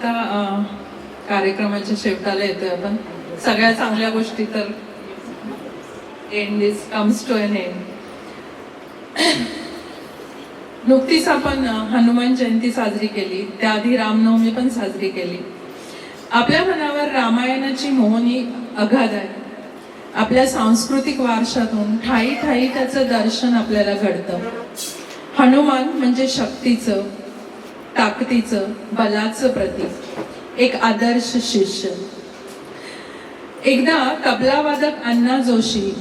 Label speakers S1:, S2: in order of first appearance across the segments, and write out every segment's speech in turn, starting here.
S1: आता कार्यक्रमाच्या शेवटाला येतोय आपण. सगळ्या चांगल्या गोष्टी तर and this comes to an end. नुकतीच आपण हनुमान जयंती साजरी केली, त्याआधी रामनवमी पण साजरी केली. आपल्या मनावर रामायणाची मोहनी अगाध आहे. आपल्या सांस्कृतिक वारशातून ठाई ठाई त्याचं दर्शन आपल्याला घडतं. हनुमान म्हणजे शक्तीचं, ताकदीचं, बलाचं प्रतीक, एक आदर्श शिष्य. एकदा तबलावादक अण्णा जोशी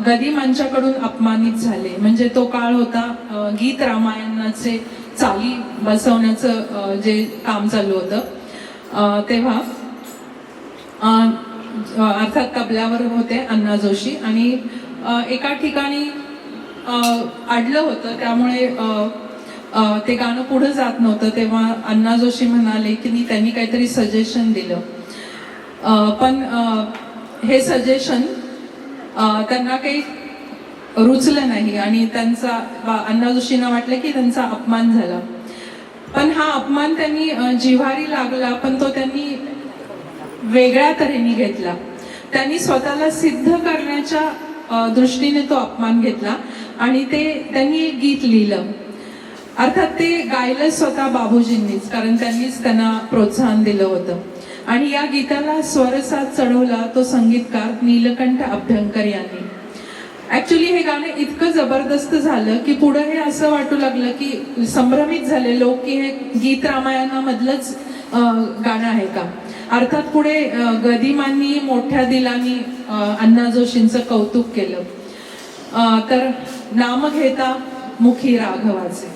S1: गदिमांच्याकडून अपमानित झाले. म्हणजे तो काळ होता गीत रामायणाचे चाली बसवण्याचं जे काम चालू होतं तेव्हा. अर्थात तबल्यावर होते अण्णा जोशी आणि एका ठिकाणी अडलं होतं, त्यामुळे ते गाणं पुढे जात नव्हतं. तेव्हा अण्णा जोशी म्हणाले की त्यांनी काहीतरी सजेशन दिलं, पण हे सजेशन त्यांना काही रुचलं नाही आणि त्यांचा अण्णा जोशींना वाटलं की त्यांचा अपमान झाला. पण हा अपमान त्यांनी जिव्हारी लागला, पण तो त्यांनी वेगळ्या तऱ्हेने घेतला. त्यांनी स्वतःला सिद्ध करण्याच्या दृष्टीने तो अपमान घेतला आणि त्यांनी एक गीत लिहिलं. अर्थात ते गायलं स्वतः बाबूजींनीच, कारण त्यांनीच त्यांना प्रोत्साहन दिलं होतं. आणि या गीताला स्वरसाज चढवला तो संगीतकार नीलकंठ अभ्यंकर यांनी. ऍक्च्युली हे गाणं इतकं जबरदस्त झालं की पुढे हे असं वाटू लागलं की संभ्रमित झाले लोक की हे गीत रामायणामधलंच गाणं आहे का. अर्थात पुढे गदिमांनी मोठ्या दिलानी अण्णा जोशींचं कौतुक केलं. तर नाम घेता मुखी राघवाचे.